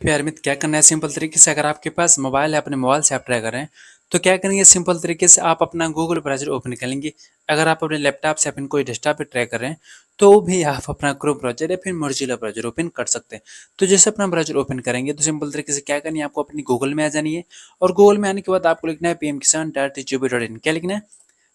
प्यार मित्र, क्या करना है सिंपल तरीके से। अगर आपके पास मोबाइल है, अपने मोबाइल से आप ट्राई कर रहे हैं तो क्या करेंगे, सिंपल तरीके से आप अपना गूगल ब्राउज़र ओपन कर लेंगे। अगर आप अपने लैपटॉप से अपने कोई डेस्कटॉप पे ट्राई कर रहे हैं तो भी आप अपना क्रोम ब्राउज़र या फिर मोजिल्ला ब्राउज़र ओपन कर सकते हैं। तो जैसे अपना ब्राउज़र ओपन करेंगे तो सिंपल तरीके से क्या करनी है, आपको अपनी गूगल में आ जानी है। और गूगल में आने के बाद आपको लिखना है pmkisan.gov.in। क्या लिखना है?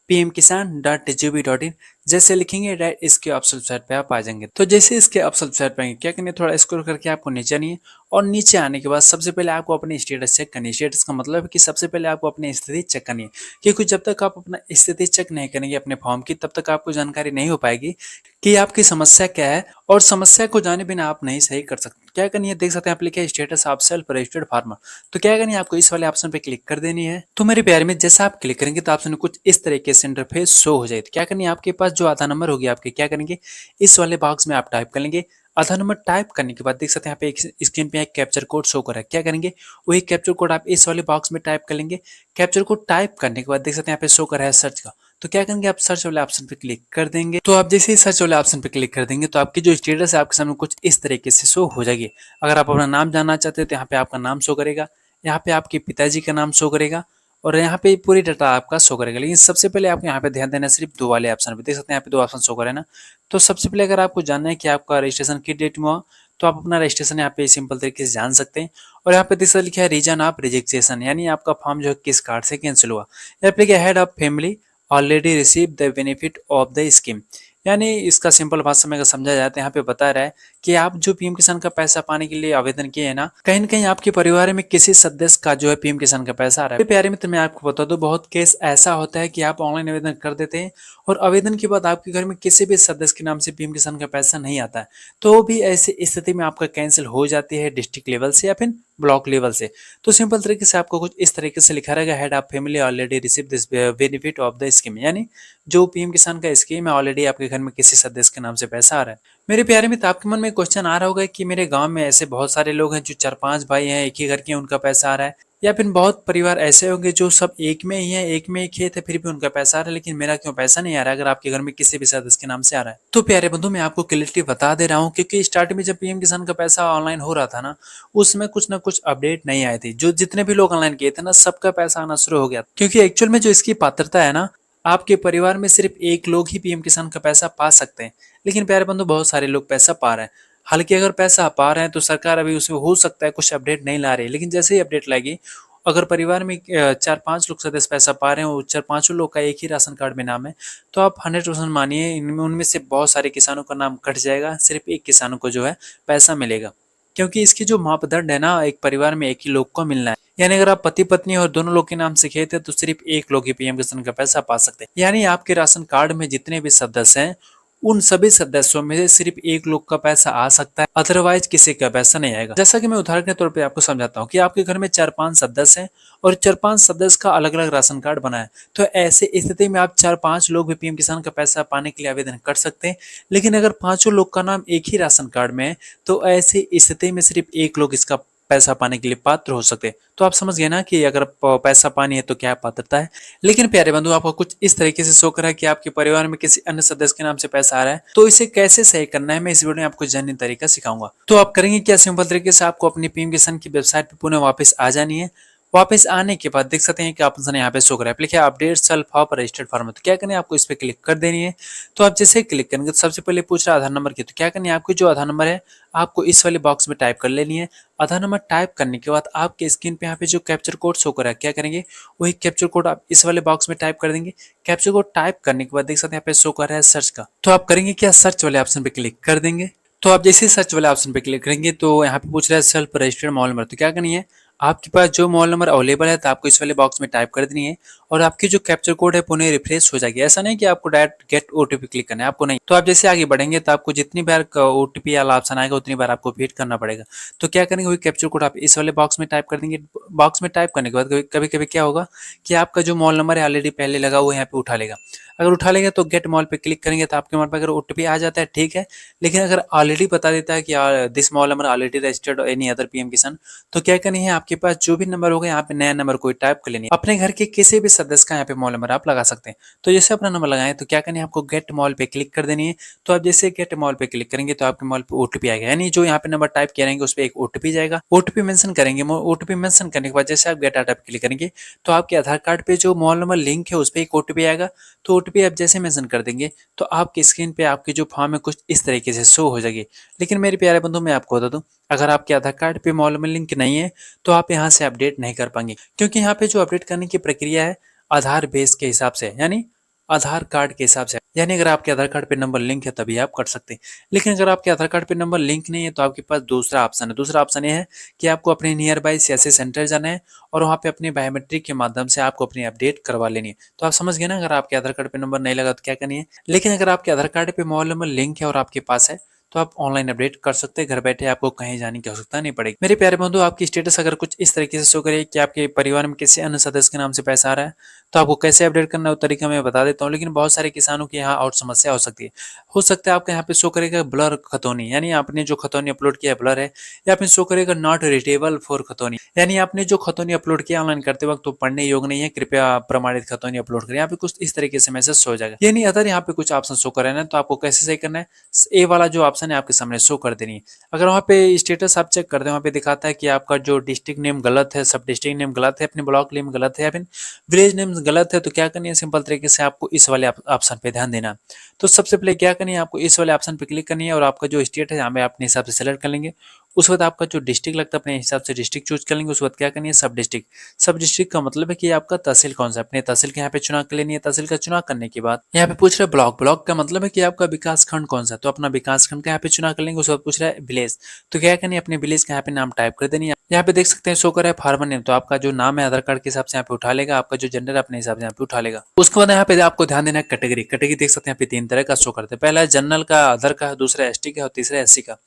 pmkisan.gov.in। जैसे लिखेंगे डायरेक्ट इसके ऑप्शन साइट पे आप आ जाएंगे। तो जैसे इसके ऑप्शन साइट पे आएंगे, क्या करनी है, थोड़ा स्क्रॉल करके आपको नीचे आनी है। और नीचे आने के बाद सबसे पहले आपको अपनी स्टेटस चेक करनी है। स्टेटस का मतलब है कि सबसे पहले आपको अपनी स्थिति चेक करनी है, क्योंकि जब तक आप अपना स्थिति चेक नहीं करेंगे अपने फॉर्म की, तब तक आपको जानकारी नहीं हो पाएगी कि आपकी समस्या क्या है। और समस्या को जाने बिना आप नहीं सही कर सकते। क्या करनी है, देख सकते हैं आप लिखे status of self registered farmer. तो क्या करनी है, आपको इस वाले ऑप्शन पे क्लिक कर देनी है। तो मेरे प्यारे में जैसा आप क्लिक करेंगे तो ऑप्शन कुछ इस तरीके से इंटरफेस शो हो जाएगी। क्या करनी है, आपके पास जो आधार नंबर होगी आपके, क्या करेंगे, इस वाले बॉक्स में आप टाइप कर लेंगे। आधार नंबर टाइप करने के बाद देख सकते हैं यहाँ पे एक स्क्रीन पे एक कैप्चर कोड शो कर रहा है। क्या करेंगे, वही कैप्चर कोड आप इस वाले बॉक्स में टाइप कर लेंगे। कैप्चर कोड टाइप करने के बाद देख सकते हैं यहाँ पे शो कर रहा है सर्च का। तो क्या करेंगे, आप सर्च वाले ऑप्शन पे क्लिक कर देंगे। तो आप जैसे ही सर्च वाले ऑप्शन पे क्लिक कर देंगे तो आपकी जो स्टेटस है आपके सामने कुछ इस तरीके से शो हो जाएगी। अगर आप अपना नाम जानना चाहते हैं तो यहाँ पे आपका नाम शो करेगा, यहाँ पे आपके पिताजी का नाम शो करेगा, और यहाँ पे पूरी डाटा आपका शो करेगा। लेकिन सबसे पहले आपको यहाँ पे ध्यान देना है सिर्फ दो वाले ऑप्शन पे। देख सकते हैं यहाँ पे दो ऑप्शन शो करे ना। तो सबसे पहले अगर आपको जानना है कि आपका रजिस्ट्रेशन किस डेट में हुआ, तो आप अपना रजिस्ट्रेशन यहाँ पे सिंपल तरीके से जान सकते हैं। और यहाँ पे दूसरा लिखा है रीजन ऑफ रिजेक्शन, यानी आपका फॉर्म जो है किस कार्ड से कैंसिल हुआ। यहाँ पे लिखा है head of family already receive the benefit of the scheme. यानी इसका सिंपल भाषा में अगर समझा जाए तो यहाँ पे बता रहा है कि आप जो पीएम किसान का पैसा पाने के लिए आवेदन किए हैं ना, कहीं न कहीं आपके परिवार में किसी सदस्य का जो है पीएम किसान का पैसा आ रहा है। मेरे प्यारे मित्र, मैं आपको बता दूं, बहुत केस ऐसा होता है कि आप ऑनलाइन आवेदन कर देते हैं और आवेदन के बाद आपके घर में किसी भी सदस्य के नाम से पीएम किसान का पैसा नहीं आता है। तो भी ऐसी स्थिति में आपका कैंसिल हो जाती है डिस्ट्रिक्ट लेवल से या फिर ब्लॉक लेवल से। तो सिंपल तरीके से आपको कुछ इस तरीके से लिखा रहेगा, head of family already receive this benefit of the scheme, यानी जो पीएम किसान का स्कीम है ऑलरेडी आपके घर में किसी सदस्य के नाम से पैसा आ रहा है। मेरे प्यारे मित्र, आपके मन में क्वेश्चन आ रहा होगा कि मेरे गांव में ऐसे बहुत सारे लोग हैं जो 4-5 भाई हैं, एक ही घर के हैं, उनका पैसा आ रहा है। या फिर बहुत परिवार ऐसे होंगे जो सब एक में ही है, एक में ही खेत है, फिर भी उनका पैसा आ रहा है, लेकिन मेरा क्यों पैसा नहीं आ रहा है अगर आपके घर में किसी भी सदस्य के नाम से आ रहा है। तो प्यारे बंधु, मैं आपको क्लियरली बता दे रहा हूँ, क्योंकि स्टार्ट में जब पीएम किसान का पैसा ऑनलाइन हो रहा था ना, उसमें कुछ ना कुछ अपडेट नहीं आए थे। जो जितने भी लोग ऑनलाइन किए थे ना, सबका पैसा आना शुरू हो गया, क्योंकि एक्चुअल में जो इसकी पात्रता है ना, आपके परिवार में सिर्फ एक लोग ही पीएम किसान का पैसा पा सकते हैं। लेकिन प्यारे बंधु, बहुत सारे लोग पैसा पा रहे हैं। हालांकि अगर पैसा पा रहे हैं तो सरकार अभी उसमें हो सकता है कुछ अपडेट नहीं ला रही है, लेकिन जैसे ही अपडेट लाएगी, अगर परिवार में 4-5 लोग सदस्य पैसा पा रहे हैं और 4-5 लोग का एक ही राशन कार्ड में नाम है, तो आप 100% मानिए इनमें उनमें से बहुत सारे किसानों का नाम कट जाएगा, सिर्फ एक किसानों को जो है पैसा मिलेगा। क्योंकि इसकी जो मापदंड है ना, एक परिवार में एक ही लोग को मिलना है। यानी अगर आप पति पत्नी और दोनों लोग के नाम से खेत है तो सिर्फ एक लोग ही पीएम किसान का पैसा पा सकते हैं। यानी आपके राशन कार्ड में जितने भी सदस्य हैं, उन सभी सदस्यों में से सिर्फ एक लोग का पैसा आ सकता है, अदरवाइज किसी का पैसा नहीं आएगा। जैसा कि मैं उदाहरण के तौर पे आपको समझाता हूँ कि आपके घर में 4-5 सदस्य हैं और 4-5 सदस्य का अलग अलग राशन कार्ड बना है। तो ऐसे स्थिति में आप 4-5 लोग भी पीएम किसान का पैसा पाने के लिए आवेदन कर सकते हैं। लेकिन अगर पांचों लोग का नाम एक ही राशन कार्ड में है तो ऐसी स्थिति में सिर्फ एक लोग इसका पैसा पाने के लिए पात्र हो सकते हैं। तो आप समझ गए ना कि अगर पैसा पानी है तो क्या पात्रता है। लेकिन प्यारे बंधु, आपको कुछ इस तरीके से शो करा है कि आपके परिवार में किसी अन्य सदस्य के नाम से पैसा आ रहा है, तो इसे कैसे सही करना है मैं इस वीडियो में आपको जानने तरीका सिखाऊंगा। तो आप करेंगे क्या, सिंपल तरीके से आपको अपनी पीएम किसान की वेबसाइट पे पुनः वापस आ जानी है। वापस आने के बाद देख सकते हैं कि ऑप्शन यहाँ पे शो कर रहा है, लिखा है update self of registered farmer. तो क्या करना है, आपको इस पे क्लिक कर देनी है। तो आप जैसे क्लिक करेंगे तो सबसे पहले पूछ रहा है आधार नंबर की। तो क्या करना है, आपकी जो आधार नंबर है आपको इस वाले बॉक्स में टाइप कर लेनी है। आधार नंबर टाइप करने के बाद आपके स्क्रीन पे यहाँ पे जो कैप्चर कोड शो कर रहा है, क्या करेंगे, वही कैप्चर कोड आप इस वाले बॉक्स में टाइप कर देंगे। कैप्चर कोड टाइप करने के बाद देख सकते हैं यहाँ पे शो कर रहा है सर्च का। तो आप करेंगे क्या, सर्च वाले ऑप्शन पे क्लिक कर देंगे। तो आप जैसे ही सर्च वाले ऑप्शन पे क्लिक करेंगे तो यहाँ पे पूछ रहा है सेल्फ रजिस्टर्ड मोबाइल नंबर। तो क्या करनी है, आपके पास जो मोबाइल नंबर अवेलेबल है तो आपको इस वाले बॉक्स में टाइप कर देनी है और आपकी जो कैप्चर कोड है पुनः रिफ्रेश हो जाएगी। ऐसा नहीं कि आपको डायरेक्ट गेट ओटीपी क्लिक करना है, आपको नहीं। तो आप जैसे आगे बढ़ेंगे तो आपको जितनी बार ओटीपी वाला ऑप्शन आएगा उतनी बार आपको वेट करना पड़ेगा। तो क्या करेंगे, वही कैप्चर कोड आप इस वाले बॉक्स में टाइप कर देंगे। बॉक्स में टाइप करने के बाद कभी कभी क्या होगा कि आपका जो मोबाइल नंबर है ऑलरेडी पहले लगा हुआ है यहाँ पे उठा लेगा। अगर उठा लेगा तो गेट मोबाइल पे क्लिक करेंगे तो आपके मोबाइल पे अगर ओटीपी आ जाता है ठीक है, लेकिन अगर ऑलरेडी बता देता है कि this mobile number already registered any other PM किसान, तो क्या करनी है, आपके पास जो भी नंबर होगा यहाँ पे नया नंबर कोई टाइप कर लेनी है। अपने घर के किसी भी सदस्य का यहाँ पे मोबाइल नंबर आप लगा सकते हैं। तो जैसे अपना नंबर लगाएं तो क्या करनी है, आपको गेट मोबाइल पे क्लिक कर देनी है। तो आप जैसे गेट मोबाइल पे क्लिक करेंगे तो आपके मोबाइल पे ओटीपी आएगा, यानी जो यहाँ पे नंबर टाइप करेंगे उस पर एक ओटीपी जाएगा। ओटीपी मेंशन करेंगे, ओटीपी मेंशन करने के बाद जैसे आप गेट डाटा पे क्लिक करेंगे तो आपके आधार कार्ड पे जो मोबाइल नंबर लिंक है उस पर एक ओटीपी आएगा। तो ओटीपी आप जैसे मेंशन कर देंगे तो आपकी स्क्रीन पे आपकी जो फॉर्म है कुछ इस तरीके से शो हो जाएगी। लेकिन मेरे प्यारे बंधु मैं आपको बता दूं, अगर आपके आधार कार्ड पे मोबाइल में लिंक नहीं है तो आप यहाँ से अपडेट नहीं कर पाएंगे, क्योंकि यहाँ पे जो अपडेट करने की प्रक्रिया है आधार बेस के हिसाब से, यानी आधार कार्ड के हिसाब से, यानी अगर आपके आधार कार्ड पे नंबर लिंक है तभी आप कर सकते हैं। लेकिन अगर आपके आधार कार्ड पे नंबर लिंक नहीं है तो आपके पास दूसरा ऑप्शन है। दूसरा ऑप्शन ये है कि आपको अपने नियर बाई सीएससी सेंटर जाना है और वहाँ पे अपने बायोमेट्रिक के माध्यम से आपको अपनी अपडेट करवा लेनी है। तो आप समझ गए ना, अगर आपके आधार कार्ड पे नंबर नहीं लगा तो क्या करनी है। लेकिन अगर आपके आधार कार्ड पे मोबाइल नंबर लिंक है और आपके पास है तो आप ऑनलाइन अपडेट कर सकते हैं, घर बैठे आपको कहीं जाने की आवश्यकता नहीं पड़ेगी। मेरे प्यारे बंधु, आपकी स्टेटस अगर कुछ इस तरीके से शो करे कि आपके परिवार में किसी अन्य सदस्य के नाम से पैसा आ रहा है तो आपको कैसे अपडेट करना है वो तरीका मैं बता देता हूँ। लेकिन बहुत सारे किसानों की यहाँ और समस्या हो सकती है। हो सकता है आपके यहाँ पे शो करेगा ब्लर खतौनी, यानी आपने जो खतौनी अपलोड किया है ब्लर है, या फिर शो करेगा नॉट रीडेबल फॉर खतौनी, यानी आपने जो खतौनी अपलोड किया ऑनलाइन करते वक्त तो पढ़ने योग्य नहीं है, कृपया प्रमाणित खतौनी अपलोड करें। यहाँ पे कुछ इस तरीके से मैसेज शो हो जाएगा। यानी अगर यहाँ पे कुछ ऑप्शन शो कर रहे हैं तो आपको कैसे सही करना है, ए वाला जो ऑप्शन है आपके सामने शो कर देनी है। अगर वहाँ पे स्टेटस आप चेक करते हैं, वहाँ पे दिखाता है कि आपका जो डिस्ट्रिक्ट नेम गलत है, सब डिस्ट्रिक्ट नेम गलत है, अपने ब्लॉक नेम गलत है या फिर विलेज नेम गलत है, तो क्या करनी है, सिंपल तरीके से आपको इस वाले ऑप्शन पे ध्यान देना। तो सबसे पहले क्या करनी है, आपको इस वाले ऑप्शन पे क्लिक करनी है और आपका जो स्टेट है यहाँ पे अपने हिसाब से सेलेक्ट कर लेंगे। उस वक्त आपका जो डिस्ट्रिक्ट लगता है अपने हिसाब से डिस्ट्रिक्ट चूज कर लेंगे। उस वक्त क्या करनी है, सब डिस्ट्रिक्ट। सब डिस्ट्रिक्ट का मतलब है कि आपका तहसील कौन सा, अपने तहसील के यहाँ पे चुनाव कर लेनी है। तहसील का चुनाव करने के बाद यहाँ पे पूछ रहा है ब्लॉक, ब्लॉक का मतलब है कि आपका विकास खंड कौन सा, तो अपना विकास खंड का यहाँ पे चुनाव कर लेंगे। उस वक्त पूछ रहा है विलेज, तो क्या करनी है, अपने विलेज का यहाँ पे नाम टाइप कर देनी है। यहाँ पे देख सकते हैं शो कर रहा है फार्मर नेम, तो आपका जो नाम है आधार कार्ड के हिसाब से यहाँ पे उठा लेगा, आपका जो जेंडर अपने हिसाब से यहाँ पे उठा लेगा। उसके बाद यहाँ पे आपको ध्यान देना है कैटेगरी। कैटेगरी देख सकते हैं यहाँ पे 3 तरह का शो करते हैं, पहला है जनरल का, अदर का, दूसरा एसटी का और तीसरा एससी का।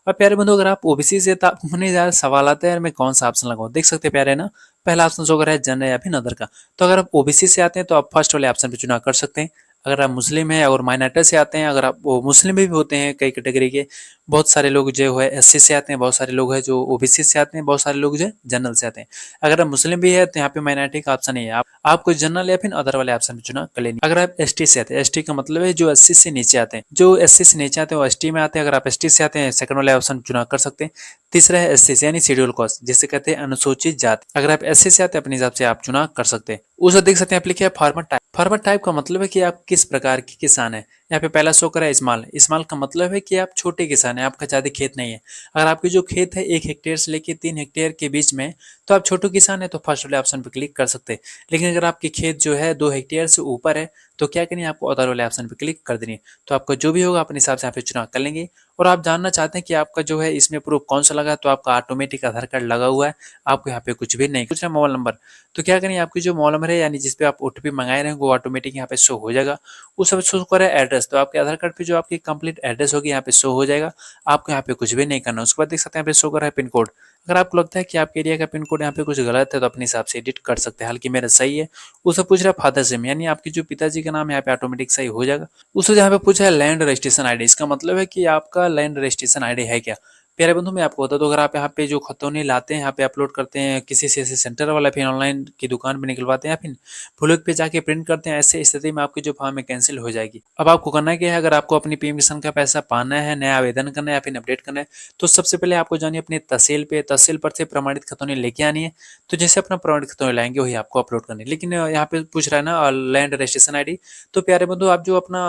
और प्यारे बंधु, अगर आप ओबीसी से, तो आपको नहीं ज्यादा सवाल आता है यार मैं कौन सा ऑप्शन लगाऊं। देख सकते हैं प्यारे ना, पहला ऑप्शन शो कर रहा है जनरल या फिर अदर का। तो अगर आप ओबीसी से आते हैं तो आप फर्स्ट वाले ऑप्शन पे चुनाव कर सकते हैं। अगर आप मुस्लिम है और माइनॉरिटी से आते हैं, अगर आप वो मुस्लिम भी होते हैं कई कैटेगरी के, बहुत सारे लोग जो है एससी से आते हैं, बहुत सारे लोग हैं जो ओबीसी से आते हैं, बहुत सारे लोग जो है जनरल से आते हैं। अगर आप मुस्लिम भी है तो यहाँ पे माइनॉरिटी का ऑप्शन नहीं है, आपको जनरल या फिर अदर वाले ऑप्शन पे चुनाव कर लेनी। अगर आप एसटी से आते हैं, एसटी का मतलब है जो 80 से नीचे आते हैं, जो 80 से नीचे आते हैं वो एसटी में आते हैं। अगर आप एसटी से आते हैं सेकंड वाले ऑप्शन चुनाव कर सकते हैं। तीसरा है एससी से, यानी शेड्यूल कास्ट, जिसे कहते हैं अनुसूचित जाति। अगर आप एससी से आते हैं अपने हिसाब से आप चुनाव कर सकते हैं। उसे देख सकते हैं आप लिखे है फार्मर टाइप। फार्मर टाइप का मतलब है कि आप किस प्रकार के किसान है। यहाँ पे पहला शो करा है स्मॉल। स्मॉल का मतलब है कि आप छोटे किसान हैं, आपका ज्यादा खेत नहीं है। अगर आपके जो खेत है 1 हेक्टेयर से लेके 3 हेक्टेयर के बीच में, तो आप छोटे किसान है तो फर्स्ट वाले ऑप्शन पे क्लिक कर सकते हैं। लेकिन अगर आपके खेत जो है 2 हेक्टेयर से ऊपर है तो क्या करेंगे, आपको अदर वाले ऑप्शन पे क्लिक कर देनी है। तो आपका जो भी होगा अपने हिसाब से यहाँ पे चुनाव कर लेंगे। और आप जानना चाहते हैं कि आपका जो है इसमें प्रूफ कौन सा लगा है, तो आपका ऑटोमेटिक आधार कार्ड लगा हुआ है, आपको यहाँ पे कुछ भी नहीं कुछ है मोबाइल नंबर। तो क्या करेंगे, आपकी जो मोबाइल नंबर है यानी जिसपे आप ओटीपी मंगाए रहे वो ऑटोमेटिक यहाँ पे शो हो जाएगा। उस सब शो करे एड्रेस, तो आपके आधार कार्ड पे जो आपकी कंप्लीट एड्रेस होगी यहाँ पे शो हो जाएगा। आपको यहाँ पे कुछ भी नहीं करना। उसके बाद देख सकते हैं यहाँ पे शो कर रहा है पिन कोड। अगर आपको लगता है कि आपके एरिया का पिन कोड यहाँ पे कुछ गलत है तो अपने हिसाब से एडिट कर सकते हैं, हालांकि मेरा सही है। उसे पूछ रहा है फादर नेम, यानी आपकी जो पिताजी का नाम यहाँ पे ऑटोमेटिक सही हो जाएगा। उसे यहाँ पे पूछा है लैंड रजिस्ट्रेशन आईडी, इसका मतलब है कि आपका लैंड रजिस्ट्रेशन आईडी है क्या। प्यारे बंधु मैं आपको बता दूं, अगर आप यहाँ पे जो खतौनी लाते हैं यहाँ पे अपलोड करते हैं किसी सीएससी सेंटर वाला, फिर ऑनलाइन की दुकान पे निकलवाते हैं या फिर भूलक पे जाके प्रिंट करते हैं, ऐसे स्थिति में आपकी जो फॉर्म है कैंसिल हो जाएगी। अब आपको करना क्या है, अगर आपको अपनी पीएम किसान का पैसा पाना है, नया आवेदन करना है या फिर अपडेट करना है, तो सबसे पहले आपको जानिए अपने तहसील पे, तहसील पर से प्रमाणित खतौनी लेके आनी है। तो जैसे अपना प्रमाणित खतौनी लाएंगे वही आपको अपलोड करनी है। लेकिन यहाँ पे पूछ रहा है ना लैंड रजिस्ट्रेशन आईडी, तो प्यारे बंधु आप जो अपना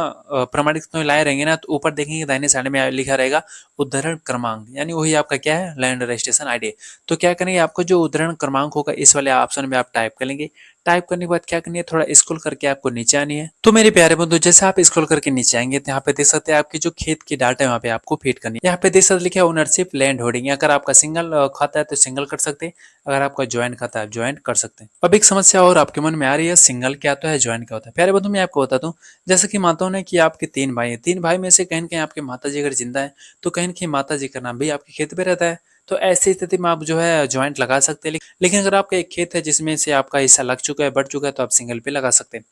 प्रमाणित खतौनी लाए रहेंगे ना, तो ऊपर देखेंगे दाहिने साइड में लिखा रहेगा उद्धरण क्रमांक, यानी वही आपका क्या है लैंड रजिस्ट्रेशन आईडी। तो क्या करेंगे, आपको जो उद्धरण क्रमांक होगा इस वाले ऑप्शन में आप टाइप कर लेंगे। टाइप करने के बाद क्या करनी है, थोड़ा स्क्रॉल करके आपको नीचे आनी है। तो मेरे प्यारे बंधु जैसे आप स्क्रॉल करके नीचे आएंगे तो यहाँ पे देख सकते हैं आपकी जो खेत की डाटा है वहाँ पे आपको फीड करनी है। यहाँ पे देख सकते लिखा है ओनरशिप लैंड होल्डिंग। अगर आपका सिंगल खाता है तो सिंगल कर सकते हैं, अगर आपका ज्वाइंट खाता है ज्वाइंट कर सकते हैं। अब एक समस्या और आपके मन में आ रही है, सिंगल क्या होता है, ज्वाइंट क्या होता है। प्यारे बंधु मैं आपको बता दूं, जैसे कि मानता हूं कि आपके 3 भाई हैं, 3 भाई में से कहीं न कहीं आपके माता जी अगर जिंदा है तो कहीं न कहीं माता जी का नाम भी आपके खेत पे रहता है। तो ऐसी स्थिति में आप जो है ज्वाइंट लगा सकते हैं। लेकिन अगर आपका एक खेत है जिसमें से आपका हिस्सा लग चुका है, बढ़ चुका है, तो आप सिंगल पे लगा सकते हैं।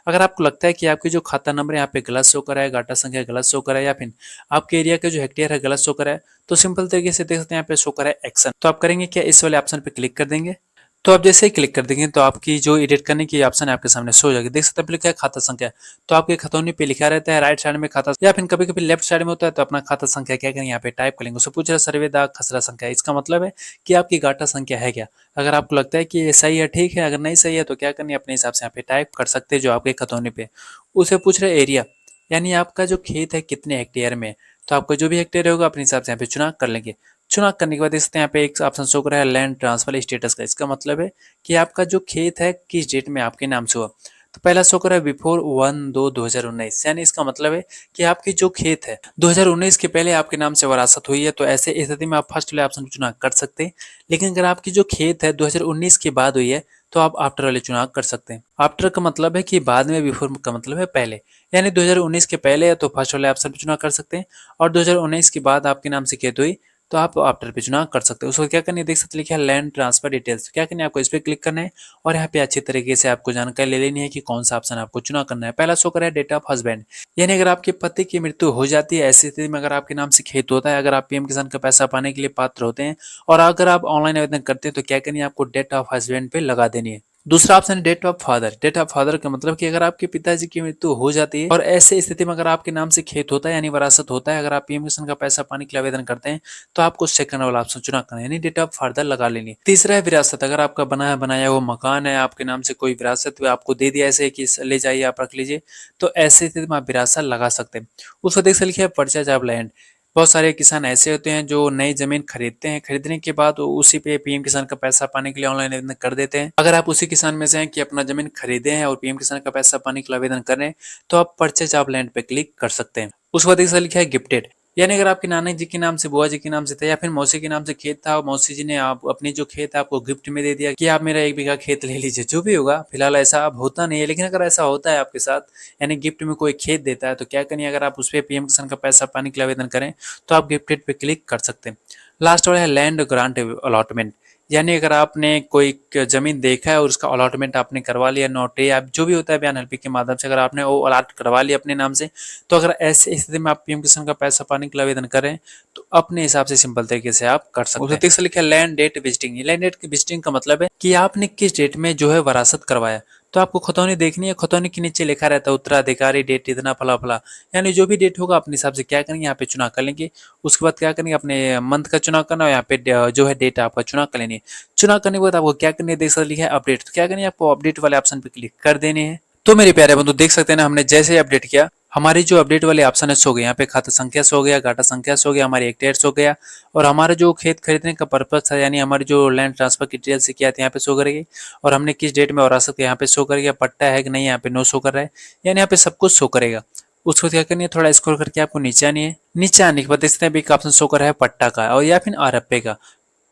अगर आपको लगता है कि आपके जो खाता नंबर यहाँ पे गलत शो कर रहा है, गाटा संख्या गलत शो कर रहा है, या फिर आपके एरिया का जो हेक्टेयर है गलत शो कर रहा है, तो सिंपल तरीके से देख सकते हैं यहाँ पे शो कर रहा है एक्शन। तो आप करेंगे क्या, इस वाले ऑप्शन पे क्लिक कर देंगे। तो आप जैसे ही क्लिक कर देंगे तो आपकी जो एडिट करने की ऑप्शन है आपके सामने शो हो जाएगी। देख सकते हैं लिखा है खाता संख्या, तो आपके खतौनी पे लिखा रहता है राइट साइड में खाता, या फिर कभी कभी लेफ्ट साइड में होता है, तो अपना खाता संख्या क्या करेंगे यहाँ पे टाइप करेंगे। उससे पूछ रहा है सर्वेदा खसरा संख्या, इसका मतलब है कि आपकी गाटा संख्या है क्या। अगर आपको लगता है कि ये सही है ठीक है, अगर नहीं सही है तो क्या करनी है अपने हिसाब से यहाँ पे टाइप कर सकते हैं जो आपके खतौनी पे। उसे पूछ रहे एरिया, यानी आपका जो खेत है कितने हेक्टेयर में, तो आपका जो भी हेक्टेयर होगा अपने हिसाब से यहाँ पे चुनाव कर लेंगे। चुनाव करने के बाद देख सकते हैं यहाँ पे एक ऑप्शन शो कर रहा है लैंड ट्रांसफर स्टेटस का। इसका मतलब है कि आपका जो खेत है किस डेट में आपके नाम से हुआ। तो पहला शो कर रहा है बिफोर 1/2/2019, यानी इसका मतलब है कि आपकी जो खेत है 2019 के पहले आपके नाम से वरासत हुई है, तो ऐसे स्थिति में आप फर्स्ट वाले ऑप्शन को चुनाव कर सकते हैं। लेकिन अगर आपकी जो खेत है 2019 के बाद हुई है, तो आप आफ्टर वाले चुनाव कर सकते हैं। आफ्टर का मतलब है कि बाद में, बिफोर का मतलब है पहले, यानी 2019 के पहले है तो फर्स्ट वाले ऑप्शन पे चुनाव कर सकते हैं, और 2019 के बाद आपके नाम से खेत हुई तो आप आफ्टर पे चुनाव कर सकते हो। उसको क्या करनी है, देख सकते लिखा है लैंड ट्रांसफर डिटेल्स, क्या करनी है आपको इस पर क्लिक करना है, और यहाँ पे अच्छी तरीके से आपको जानकारी ले लेनी है कि कौन सा ऑप्शन आपको चुनाव करना है। पहला शो करा है डेट ऑफ हस्बैंड, यानी अगर आपके पति की मृत्यु हो जाती है, ऐसी स्थिति में अगर आपके नाम से खेत होता है, अगर आप पीएम किसान का पैसा पाने के लिए पात्र होते हैं, और अगर आप ऑनलाइन आवेदन करते हैं, तो क्या करनी है आपको डेट ऑफ हस्बैंड पे लगा देनी है। दूसरा ऑप्शन है date of father. Date of father का मतलब कि अगर आपके पिताजी की मृत्यु हो जाती है और ऐसे स्थिति में अगर आपके नाम से खेत होता है यानी वरासत होता है, अगर आप पीएम किसान का पैसा पाने के लिए आवेदन करते हैं, तो आपको सेकंड वाला ऑप्शन चुनाव करना है, यानी डेट ऑफ फादर लगा लेनी। तीसरा है विरासत, अगर आपका बनाया हुआ मकान है, आपके नाम से कोई विरासत आपको दे दिया ऐसे कि ले जाइए आप रख लीजिए, तो ऐसे स्थिति में आप विरासत लगा सकते हैं। उसको देख से लिखिए परचेज ऑफ लैंड। बहुत सारे किसान ऐसे होते हैं जो नई जमीन खरीदते हैं, खरीदने के बाद उसी पे पीएम किसान का पैसा पाने के लिए ऑनलाइन आवेदन कर देते हैं। अगर आप उसी किसान में से हैं कि अपना जमीन खरीदे हैं और पीएम किसान का पैसा पाने के लिए आवेदन कर रहे हैं, तो आप परचेज ऑफ लैंड पे क्लिक कर सकते हैं। उसके बाद एक लिखा है गिफ्टेड, यानी अगर आपके नाना जी के नाम से, बुआ जी के नाम से था, या फिर मौसी के नाम से खेत था और मौसी जी ने आप अपनी जो खेत है आपको गिफ्ट में दे दिया कि आप मेरा 1 बीघा खेत ले लीजिए, जो भी होगा, फिलहाल ऐसा अब होता नहीं है, लेकिन अगर ऐसा होता है आपके साथ, यानी गिफ्ट में कोई खेत देता है, तो क्या करिए अगर आप उस पर पीएम किसान का पैसा पाने के लिए आवेदन करें, तो आप गिफ्टेड पे क्लिक कर सकते हैं। लास्ट वाला है लैंड ग्रांट अलॉटमेंट, यानी अगर आपने कोई जमीन देखा है और उसका अलॉटमेंट आपने करवा लिया, नोटरी आप जो भी होता है बयान हल्पी के माध्यम से, अगर आपने वो अलॉट करवा लिया अपने नाम से, तो अगर ऐसे स्थिति में आप पीएम किसान का पैसा पाने के लिए आवेदन करें, तो अपने हिसाब से सिंपल तरीके से आप कर सकते हैं। तीसरा लिखा है land date visiting. Land date visiting का मतलब है कि आपने किस डेट में जो है वरासत करवाया, तो आपको खतौनी देखनी है। खतौनी के नीचे लिखा रहता है उत्तराधिकारी डेट इतना फला फला, यानी जो भी डेट होगा अपने हिसाब से क्या करेंगे यहाँ पे चुनाव कर लेंगे। उसके बाद क्या करेंगे अपने मंथ का चुनाव करना है, यहाँ पे जो है डेट आपका चुनाव कर लेनी है। चुनाव करने के बाद आपको क्या करनी है, देख सकते लिखा है अपडेट, तो क्या करनी है आपको अपडेट वाले ऑप्शन पे क्लिक कर देनी है। तो मेरे प्यारे बंधु देख सकते हैं ना, हमने जैसे ही अपडेट किया हमारी जो अपडेट वाले ऑप्शन है सो गए, यहाँ पे खाता संख्या सो गया, गाटा संख्या सो गया, हमारी हेक्टेयर सो गया, और हमारा जो खेत खरीदने का पर्पज था यानी हमारी जो लैंड ट्रांसफर की डिटेल से किया था यहाँ पे शो करेगी, और हमने किस डेट में वरासत यहाँ पे शो करेगा, पट्टा है कि नहीं यहाँ पे नो शो कर रहा है, यानी यहाँ पे सब कुछ शो करेगा। उसको क्या करनी है, थोड़ा स्क्रॉल करके आपको नीचे आनी है। नीचे आने के बाद देख सकते हैं एक ऑप्शन शो कर रहा है पट्टा का और या फिर आरप्पे का।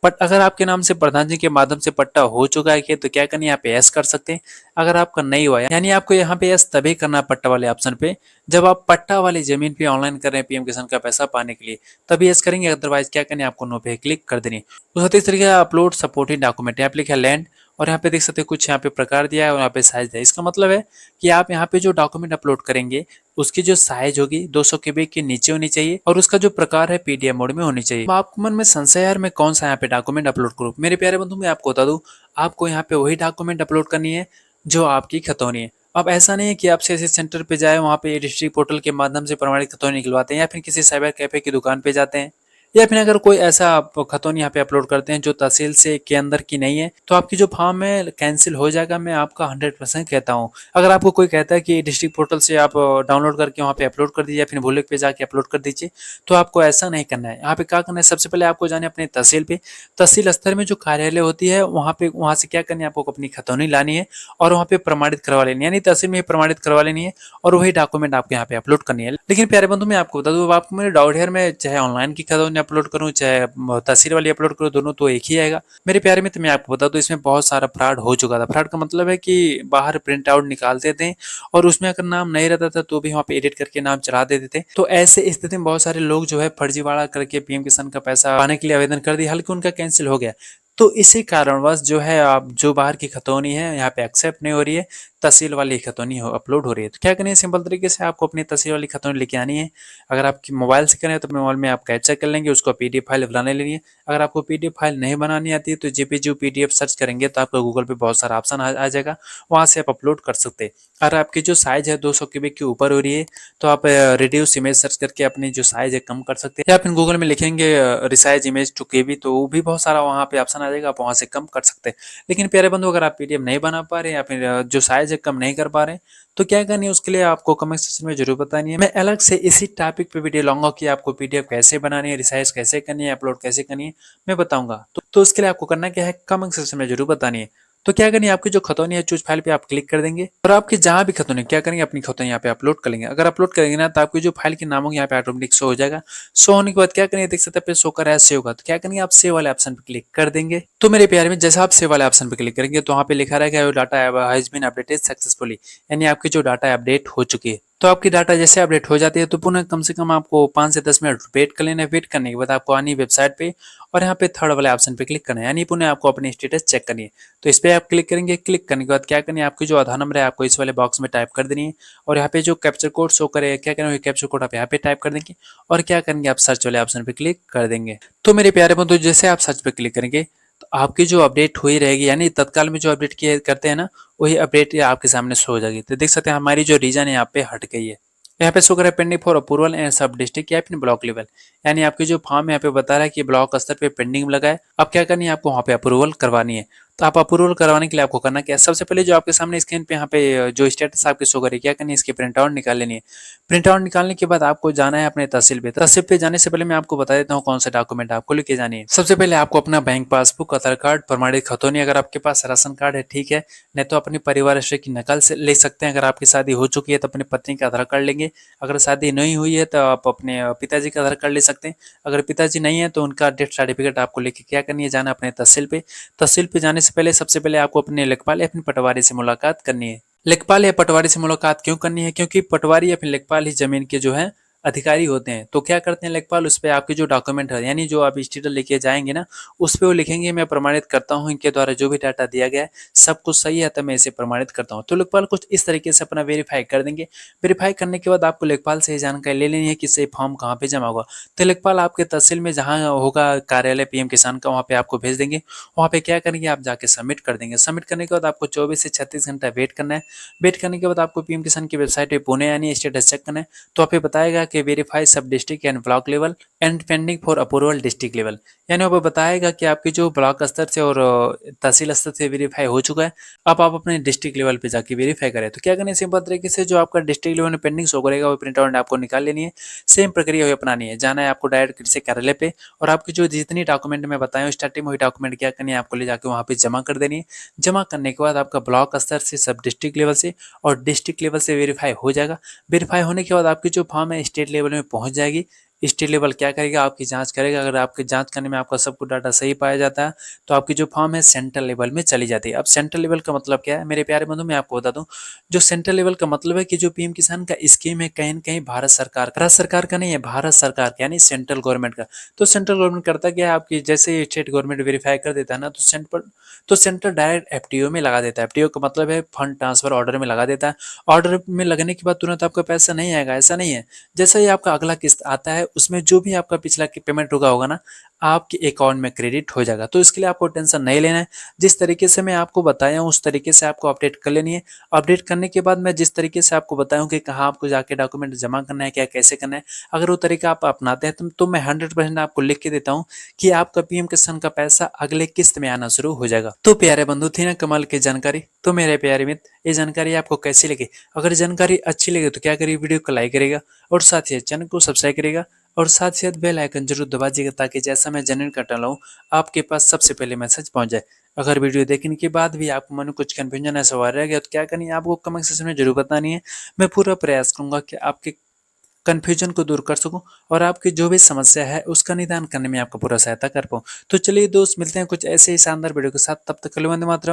बट अगर आपके नाम से प्रधान जी के माध्यम से पट्टा हो चुका है कि, तो क्या करना है यहाँ पे यस कर सकते हैं। अगर आपका नहीं हुआ यानी आपको यहाँ पे यस तभी करना है पट्टा वाले ऑप्शन पे, जब आप पट्टा वाली जमीन पे ऑनलाइन कर रहे हैं पीएम किसान का पैसा पाने के लिए, तभी यस करेंगे। अदरवाइज क्या करना है आपको नो पे क्लिक कर देनी। उस तरीके से अपलोड सपोर्टिंग डॉक्यूमेंट, यहाँ पे लिखा है लैंड, और यहाँ पे देख सकते हैं कुछ यहाँ पे प्रकार दिया है और यहाँ पे साइज है। इसका मतलब है कि आप यहाँ पे जो डॉक्यूमेंट अपलोड करेंगे उसकी जो साइज होगी 200 KB के नीचे होनी चाहिए, और उसका जो प्रकार है PDF मोड में होनी चाहिए। आपको मन में संशय यार मैं कौन सा यहाँ पे डॉक्यूमेंट अपलोड करूँ, मेरे प्यारे बंधु मैं आपको बता दूं, आपको यहाँ पे वही डॉक्यूमेंट अपलोड करनी है जो आपकी खतौनी है। अब ऐसा नहीं है कि आप सीएससी सेंटर पे जाए, वहाँ पे डिस्ट्रिक्ट पोर्टल के माध्यम से प्रमाणित खतौनी निकलवाते हैं, या फिर किसी साइबर कैफे की दुकान पे जाते हैं, या फिर अगर कोई ऐसा आप खतौनी यहाँ पे अपलोड करते हैं जो तहसील से के अंदर की नहीं है, तो आपकी जो फॉर्म है कैंसिल हो जाएगा। मैं आपका 100% कहता हूँ। अगर आपको कोई कहता है कि डिस्ट्रिक्ट पोर्टल से आप डाउनलोड करके वहाँ पे अपलोड कर दीजिए या फिर भूलिक पे जाके अपलोड कर दीजिए, तो आपको ऐसा नहीं करना है। यहाँ पे क्या करना है, सबसे पहले आपको जाना है अपने तहसील पे, तहसील स्तर में जो कार्यालय होती है वहाँ से क्या करनी है आपको अपनी खतौनी लानी है और वहाँ पे प्रमाणित करवा लेनी है, यानी तहसील में प्रमाणित करवा लेनी है, और वही डॉक्यूमेंट आपको यहाँ पे अपलोड करनी है। लेकिन प्यारे बंधु मैं आपको बता दूं, आपको मेरे डाउट है, मैं चाहे ऑनलाइन की खतौनी अपलोड करूँ चाहे तहसील वाली अपलोड करूँ, दोनों तो एक ही आएगा। मेरे प्यारे मित्र मैं आपको बता दूं, इसमें बहुत सारा फ्रॉड हो चुका था। फ्रॉड का मतलब है कि बाहर प्रिंट आउट निकालते थे और उसमें अगर नाम नहीं रहता था तो भी वहाँ पे एडिट करके नाम चढ़ा देते थे। तो ऐसे स्थिति में बहुत सारे लोग जो है फर्जीवाड़ा करके पीएम किसान का पैसा पाने के लिए आवेदन कर दिया, हालांकि उनका कैंसिल हो गया। तो इसी कारणवश जो है आप जो बाहर की खतौनी है यहाँ पे एक्सेप्ट नहीं हो रही है। तहसील वाली खतौनी हो अपलोड हो रही है। तो क्या करनी है, सिंपल तरीके से आपको अपनी तहसील वाली खतौनी लेके आनी है। अगर आपकी मोबाइल से करें तो अपने मोबाइल में आप कैप्चर कर लेंगे, उसको पीडीएफ फाइल बनाने लेनी है। अगर आपको पीडीएफ फाइल नहीं बनानी आती है तो जेपीजी पीडीएफ सर्च करेंगे तो आपको गूगल पे बहुत सारा ऑप्शन आ जाएगा, वहाँ से आप अपलोड कर सकते हैं। अगर आपकी जो साइज है 200 KB के ऊपर हो रही है तो आप रिड्यूस इमेज सर्च करके अपनी जो साइज है कम कर सकते हैं, या फिर गूगल में लिखेंगे रिसाइज इमेज टू केबी तो वो भी बहुत सारा वहाँ पे ऑप्शन आ जाएगा, आप वहाँ से कम कर सकते हैं। लेकिन प्यारे बंधु, अगर आप पीडीएफ नहीं बना पा रहे या फिर जो साइज है कम नहीं कर पा रहे तो क्या करनी है, उसके लिए आपको कमेंट सेक्शन में जरूर बतानी है। मैं अलग से इसी टॉपिक पे वीडियो लाऊंगा कि आपको पीडीएफ कैसे बनानी है, रिसाइज कैसे करनी है, अपलोड कैसे करनी है, मैं बताऊंगा। तो उसके लिए आपको करना क्या है, कमेंट सेक्शन में जरूर बतानी है। तो क्या करनी है, आपकी जो खतौनी है चूज फाइल पे आप क्लिक कर देंगे और आपकी जहां भी खतौनी क्या करेंगे, अपनी खतौनी यहाँ पे अपलोड कर लेंगे। अगर अपलोड करेंगे ना तो आपकी जो फाइल की नाम होगी यहाँ पे ऑटोमेटिक शो हो जाएगा। शो होने के बाद क्या करेंगे, देख सकते हैं शो कर रहा है सेव का, तो क्या करेंगे आप सेव वाले ऑप्शन पे क्लिक कर देंगे। तो मेरे प्यारे में जैसा आप सेव वाले ऑप्शन पे क्लिक करेंगे तो वहाँ पे लिखा रहेगा data has been updated successfully, यानी आपकी जो डाटा है अपडेट हो चुकी है। तो आपकी डाटा जैसे अपडेट हो जाती है तो पुनः कम से कम आपको 5 से 10 मिनट वेट कर लेना है। वेट करने के बाद आपको आनी वेबसाइट पे और यहाँ पे थर्ड वाले ऑप्शन पे क्लिक करना है, यानी पुनः आपको अपनी स्टेटस चेक करनी है। तो इस पे आप क्लिक करेंगे। क्लिक करने के बाद क्या करनी है, आपकी जो आधार नंबर है आपको इस वाले बॉक्स में टाइप कर देनी है और यहाँ पे जो कैप्चर कोड शो करे क्या करना है, कैप्चर कोड आप यहाँ पे टाइप कर देंगे और क्या करेंगे आप सर्च वाले ऑप्शन पे क्लिक कर देंगे। तो मेरे प्यारे बंधु, जैसे आप सर्च पे क्लिक करेंगे तो आपकी जो अपडेट हुई रहेगी, यानी तत्काल में जो अपडेट किए करते हैं ना वही अपडेट आपके सामने शो हो जाएगी। तो देख सकते हैं हमारी जो रीजन है यहाँ पे हट गई है। यहाँ पे शो कर रहा है पेंडिंग फॉर अप्रूवल एंड सब डिस्ट्रिक्ट या फिर ब्लॉक लेवल, यानी आपकी जो फॉर्म यहाँ पे बता रहा है कि ब्लॉक स्तर पे पेंडिंग लगा है। अब क्या करनी है, आपको वहाँ पे अप्रूवल करवानी है। तो आप अप्रूवल करवाने के लिए आपको करना क्या है, सबसे पहले जो आपके सामने स्क्रीन पे यहाँ पे जो स्टेटस आपके शो करे क्या करनी है, इसकी प्रिंट आउट निकाल लेनी है। प्रिंट आउट निकालने के बाद आपको जाना है अपने तहसील पे। तहसील पे जाने से पहले मैं आपको बता देता हूँ कौन सा डॉक्यूमेंट आपको लेके जानी है। सबसे पहले आपको अपना बैंक पासबुक, आधार कार्ड, प्रमाणित खतौनी, अगर आपके पास राशन कार्ड है ठीक है, नहीं तो अपनी परिवार रजिस्टर की नकल से ले सकते हैं। अगर आपकी शादी हो चुकी है तो अपनी पत्नी का आधार कार्ड लेंगे, अगर शादी नहीं हुई है तो आप अपने पिताजी का आधार कार्ड ले सकते हैं। अगर पिताजी नहीं है तो उनका डेथ सर्टिफिकेट आपको लेके क्या करनी है, जाना अपने तहसील पे। तहसील पे जाने से पहले सबसे पहले आपको अपने लेखपाल या अपने पटवारी से मुलाकात करनी है। लेखपाल या पटवारी से मुलाकात क्यों करनी है, क्योंकि पटवारी या फिर लेखपाल ही जमीन के जो है अधिकारी होते हैं। तो क्या करते हैं लेखपाल, उस पर आपके जो डॉक्यूमेंट है यानी जो आप स्टेटस लेके जाएंगे ना उस पर वो लिखेंगे मैं प्रमाणित करता हूँ इनके द्वारा जो भी डाटा दिया गया है सब कुछ सही है तो मैं इसे प्रमाणित करता हूँ। तो लेखपाल कुछ इस तरीके से अपना वेरीफाई कर देंगे। वेरीफाई करने के बाद आपको लेखपाल से जानकारी ले लेनी है कि सही फॉर्म कहाँ पे जमा होगा। तो लेखपाल आपके तहसील में जहाँ होगा कार्यालय पीएम किसान का, वहाँ पे आपको भेज देंगे। वहाँ पे क्या करेंगे, आप जाके सबमिट कर देंगे। सबमिट करने के बाद आपको 24 से 36 घंटा वेट करना है। वेट करने के बाद आपको पीएम किसान की वेबसाइट पे पुणे यानी स्टेटस चेक करना है। तो आप बताएगा कि वेरीफाई सब district and block level and pending for approval district level, यानी वो बताएगा कि आपकी जो ब्लॉक स्तर से और तहसील स्तर से वेरीफाई हो चुका है। अब आप अपने डिस्ट्रिक्ट लेवल पे जाके वेरीफाई करें। तो क्या करना है, सिंपल तरीके से जो आपका डिस्ट्रिक्ट लेवल में पेंडिंग शो करेगा वो प्रिंट आउट आपको निकाल लेनी है। सेम प्रक्रिया हुई अपनानी है, जाना है आपको डायरेक्ट कृषि कार्यालय पे और आपकी जो जितनी डॉक्यूमेंट मैं बताया स्टार्टिंग में वही डॉक्यूमेंट क्या करनी है, आपको ले जाकर वहाँ पे जमा कर देनी है। जमा करने के बाद आपका ब्लॉक स्तर से सब डिस्ट्रिक्ट लेवल से और डिस्ट्रिक्ट लेवल से वेरीफाई हो जाएगा। वेरीफाई होने के बाद आपकी जो फॉर्म है स्टेट लेवल में पहुंच जाएगी। स्टेट लेवल क्या करेगा, आपकी जांच करेगा। अगर आपकी जांच करने में आपका सब कुछ डाटा सही पाया जाता है तो आपकी जो फॉर्म है सेंट्रल लेवल में चली जाती है। अब सेंट्रल लेवल का मतलब क्या है मेरे प्यारे बंधु, मैं आपको बता दूं। जो सेंट्रल लेवल का मतलब है कि जो पीएम किसान का स्कीम है कहीं न कहीं भारत सरकार का नहीं है, भारत सरकार का यानी सेंट्रल गवर्नमेंट का। तो सेंट्रल गवर्नमेंट करता क्या है, आपकी जैसे स्टेट गवर्नमेंट वेरीफाई कर देता है ना तो सेंट्रल डायरेक्ट एफटीओ में लगा देता है। एफटीओ का मतलब है फंड ट्रांसफर ऑर्डर में लगा देता है। ऑर्डर में लगने के बाद तुरंत आपका पैसा नहीं आएगा, ऐसा नहीं है। जैसा ही आपका अगला किस्त आता है उसमें जो भी आपका पिछला पेमेंट रुका होगा ना आपके अकाउंट में क्रेडिट हो जाएगा। तो इसके लिए आपको टेंशन नहीं लेना है। जिस तरीके से मैं आपको बताया हूँ उस तरीके से आपको अपडेट कर लेनी है। अपडेट करने के बाद मैं जिस तरीके से आपको बताया हूँ कि कहाँ आपको जाके डॉक्यूमेंट जमा करना है, क्या कैसे करना है, अगर वो तरीका आप अपनाते हैं तो मैं 100% आपको लिख के देता हूँ कि आपका पीएम किसान का पैसा अगले किस्त में आना शुरू हो जाएगा। तो प्यारे बंधु, थी ना कमाल की जानकारी। तो मेरे प्यारे मित्र, ये जानकारी आपको कैसी लगी? अगर जानकारी अच्छी लगे तो क्या करिए, वीडियो को लाइक करेगा और साथ ही चैनल को सब्सक्राइब करेगा और साथ ही साथ बेल आइकन जरूर दबा दीजिएगा ताकि जैसा मैं जनरेट करता रहूँ आपके पास सबसे पहले मैसेज पहुंच जाए। अगर वीडियो देखने के बाद भी आपको मन में कुछ कंफ्यूजन ऐसा सवाल रह गया तो क्या करनी है, आपको कमेंट सेक्शन में जरूर बतानी है। मैं पूरा प्रयास करूंगा कि आपके कंफ्यूजन को दूर कर सकूं और आपकी जो भी समस्या है उसका निदान करने में आपको पूरा सहायता कर पाऊं। तो चलिए दोस्त, मिलते हैं कुछ ऐसे ही शानदार वीडियो के साथ। तब तक के लिए वंदे मातरम।